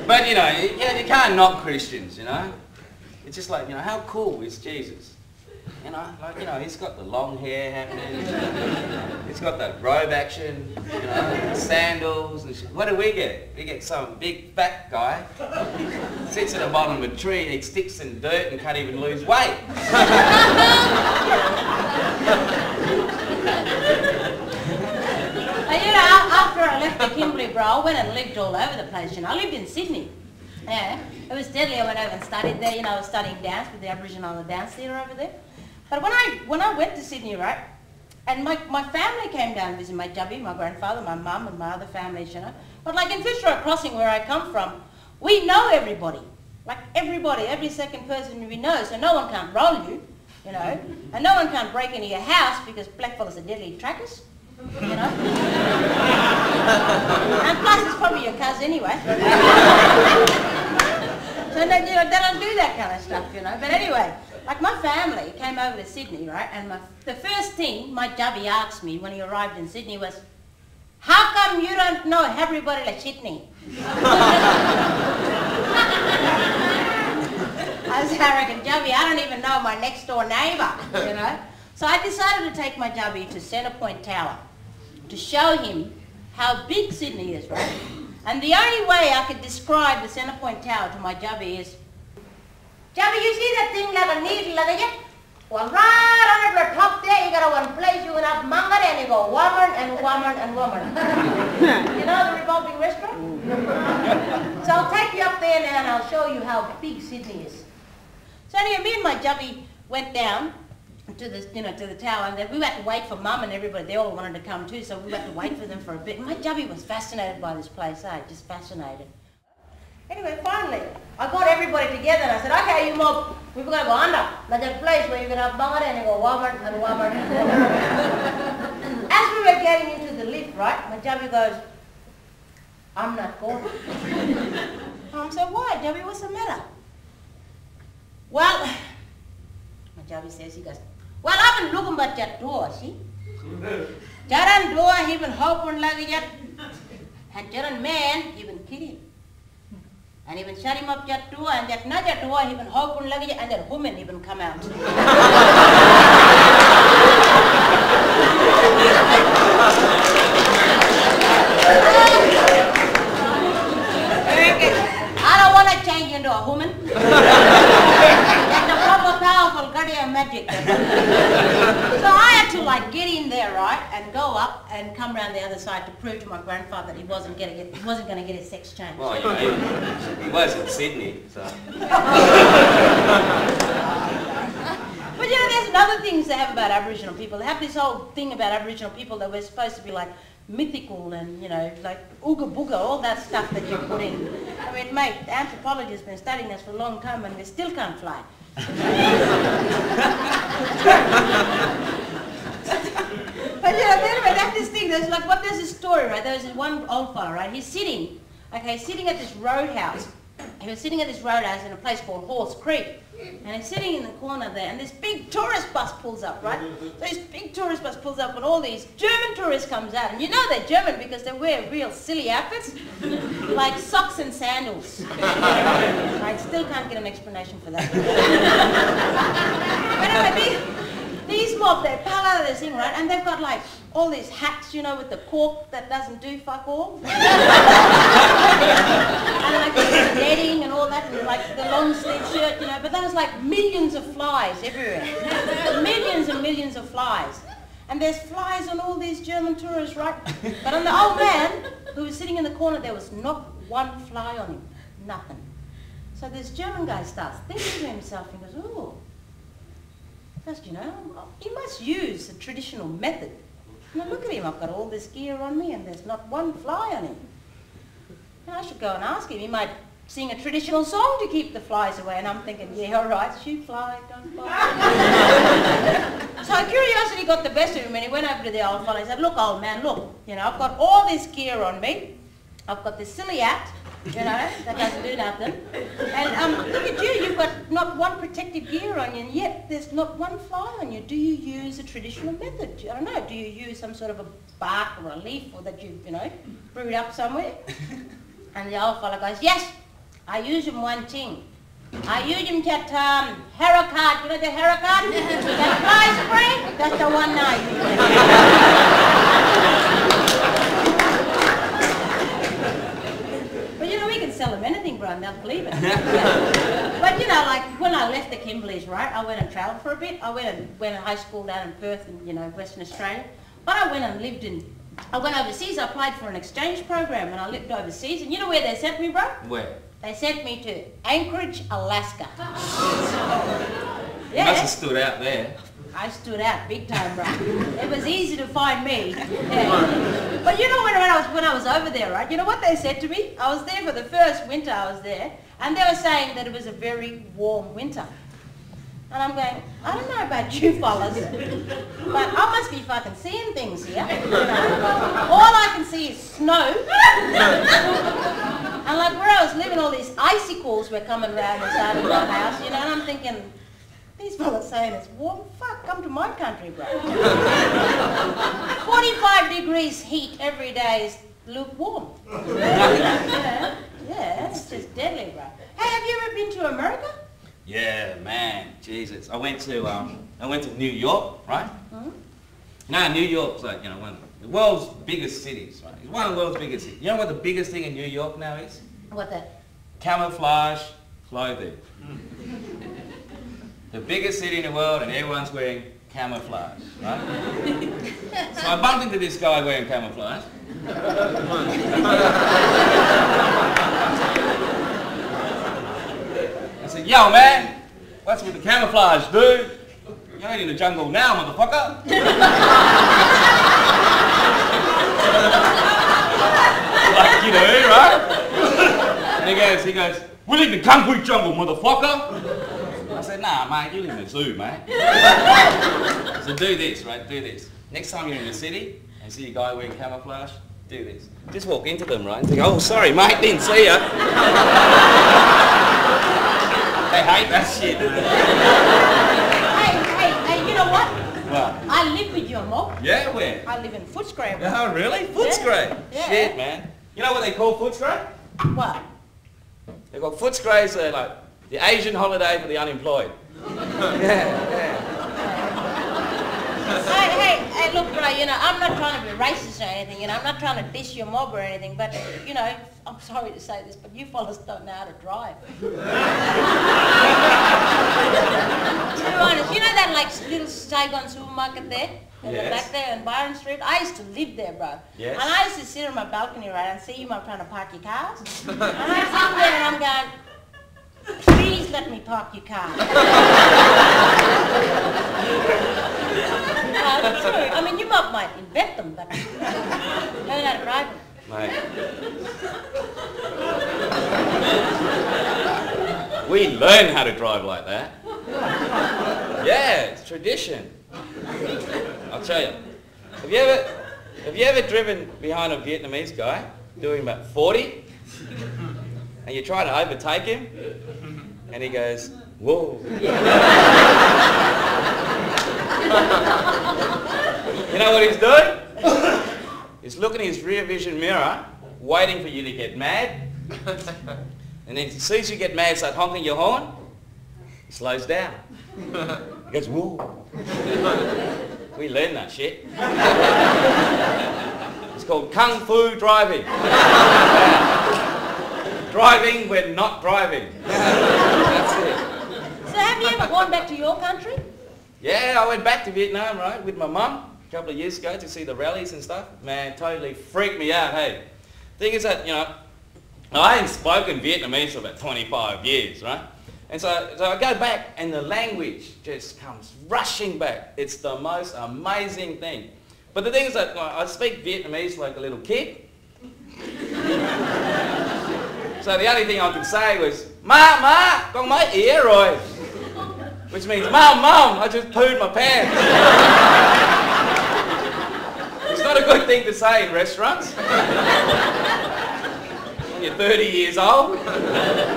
But you know, you can't knock Christians, you know. It's just like, you know, how cool is Jesus? You know, like, you know, he's got the long hair happening, he's got that robe action, you know, sandals and shit. What do we get? We get some big fat guy, sits at the bottom of a tree and eats sticks and dirt and can't even lose weight. You know, after I left the Kimberley, bro, I went and lived all over the place, you know. I lived in Sydney. Yeah, it was deadly. I went over and studied there, you know, I was studying dance with the Aboriginal on the dance theatre over there. But when I went to Sydney, right, and my family came down to visit, my jubby, my grandfather, my mum and my other families, you know. But like in Fitzroy Crossing where I come from, we know everybody. Like everybody, every second person we know, so no one can't roll you, you know. And no one can't break into your house because blackfellas are deadly trackers, you know. And plus it's probably your cousin anyway. So you know, they don't do that kind of stuff, you know. But anyway, like my family came over to Sydney, right, and the first thing my jubby asked me when he arrived in Sydney was, how come you don't know everybody like Sydney? I was arrogant, jubby, I don't even know my next door neighbour, you know. So I decided to take my jubby to Centrepoint Tower to show him how big Sydney is, right? And the only way I could describe the Centrepoint Tower to my jubby is, jubby, you see that thing like a needle like that? Well, right on the top there, you got one place you can have manga and you go woman and woman and woman. You know the revolving restaurant? So I'll take you up there now and I'll show you how big Sydney is. So anyway, me and my jubby went down to the, you know, to the tower, and then we had to wait for Mum and everybody. They all wanted to come too, so we had to wait for them for a bit. My jubby was fascinated by this place, just fascinated. Anyway, finally, I got everybody together and I said, okay, you mob, we're going to go under. Like that place where you're going to have bangare and you go woman and woman and woman. As we were getting into the lift, right, my jubby goes, I'm not going. I said, why, jubby, what's the matter? Well, my jubby says, he goes, well, I've been looking at that door, see? Jaran door, he been hoping like that. And Jaran man, he been kidding. And he been shut him up that door, and that another door, he been hoping like that, and that woman even come out. I don't want to change into a woman. That's the proper powerful goddamn magic. So I had to like get in there, right, and go up and come around the other side to prove to my grandfather that he wasn't going to get his sex changed. Well, you know, he was in Sydney, so. But you know, there's another things they have about Aboriginal people. They have this whole thing about Aboriginal people that we're supposed to be like mythical and, you know, like ooga booga, all that stuff that you put in. I mean, mate, anthropology has been studying us for a long time and we still can't fly. But you know, anyway, that's this thing. There's like, there's this story, right? There's this one old fellow, right? He's sitting at this roadhouse. He was sitting at this roadhouse in a place called Horse Creek. And he's sitting in the corner there, and this big tourist bus pulls up, right? So this big tourist bus pulls up, and all these German tourists comes out. And you know they're German because they wear real silly outfits, like socks and sandals. I still can't get an explanation for that. But anyway, these mob, they pile out of this thing, right? And they've got like all these hats, you know, with the cork that doesn't do fuck all. And like the netting and all that, and like the long sleeve shirt, you know. But there was like millions of flies everywhere. Millions and millions of flies. And there's flies on all these German tourists, right? But on the old man who was sitting in the corner, there was not one fly on him. Nothing. So this German guy starts thinking to himself, he goes, oh, first, you know, he must use the traditional method. Now look at him, I've got all this gear on me and there's not one fly on him. Now I should go and ask him. He might sing a traditional song to keep the flies away. And I'm thinking, yeah, all right, shoot fly, don't fly. So curiosity got the best of him and he went over to the old fellow and said, look, old man, look, you know, I've got all this gear on me I've got this silly hat, you know, that doesn't do nothing. And look at you, you've got not one protective gear on you, and yet there's not one fly on you. Do you use a traditional method? I don't know, do you use some sort of a bark or a leaf or that you know, brewed up somewhere? And the old fella goes, yes, I use them one thing. I use them that Herakat, you know the Herakat? That fly spray? That's the one I use. But you know, we can sell them anything, bro, and they'll believe it. But you know, like when I left the Kimberleys, right, I went and travelled for a bit. I went to high school down in Perth, in, you know, Western Australia. But I went and lived I went overseas. I applied for an exchange program and I lived overseas. And you know where they sent me, bro? Where? They sent me to Anchorage, Alaska. You must have stood out there. I stood out big time, bro. It was easy to find me. Yeah. But you know when I was over there, right? You know what they said to me? I was there for the first winter I was there, and they were saying that it was a very warm winter. And I'm going, I don't know about you fellas, but I must be fucking seeing things here. You know? All I can see is snow. And like where I was living, all these icicles were coming around inside of my house, you know, and I'm thinking, these fellas saying it's warm, fuck, come to my country, bro. 45 degrees heat every day is lukewarm. Yeah, it's just deadly, bro. Hey, have you ever been to America? Yeah, man, Jesus. I went to New York, right? Mm-hmm. No, New York's like, you know, one of the world's biggest cities, right? It's one of the world's biggest cities. You know what the biggest thing in New York now is? What that? Camouflage clothing. The biggest city in the world and everyone's wearing camouflage, right? So I bumped into this guy wearing camouflage. I said, yo man, what's with the camouflage, dude? You ain't in the jungle now, motherfucker. Like you do, right? And he goes, we live in the concrete jungle, motherfucker. I said, nah, mate, you live in a zoo, mate. So do this, right? Do this. Next time you're in the city and see a guy wearing camouflage, do this. Just walk into them, right? And think, oh, sorry, mate, didn't see ya. They hate that shit. Hey, you know what? What? I live with your mob. Yeah, where? I live in Footscray. Oh, really? Footscray? Yeah. Shit, man. You know what they call Footscray? What? They call Footscrays like the Asian holiday for the unemployed. Yeah. Hey, look, bro, you know, I'm not trying to be racist or anything, you know, I'm not trying to diss your mob or anything, but, you know, I'm sorry to say this, but you fellas don't know how to drive. To be honest, you know that, like, little Saigon supermarket there? Yes. Back there on Byron Street? I used to live there, bro. Yes. And I used to sit on my balcony, right, and see you trying to park your cars. And I sit there and I'm going, please let me park your car. That's true. I mean, you might invent them, but learn how to drive them. Mate. We learn how to drive like that. Yeah, it's tradition. I'll tell you. Have you ever driven behind a Vietnamese guy doing about 40? And you try to overtake him, and he goes, whoa. You know what he's doing? He's looking in his rear vision mirror, waiting for you to get mad. And then as soon as you get mad, start honking your horn, he slows down. He goes, whoa. We learned that shit. It's called Kung Fu driving. Driving when not driving. That's it. So have you ever gone back to your country? Yeah, I went back to Vietnam, right, with my mum a couple of years ago to see the rallies and stuff. Man, totally freaked me out, hey. Thing is that, you know, I hadn't spoken Vietnamese for about 25 years, right? And so I go back and the language just comes rushing back. It's the most amazing thing. But the thing is that I speak Vietnamese like a little kid. So the only thing I could say was, Ma, con mới ỉa rồi. Which means, Mom, I just pooed my pants. It's not a good thing to say in restaurants. when you're 30 years old.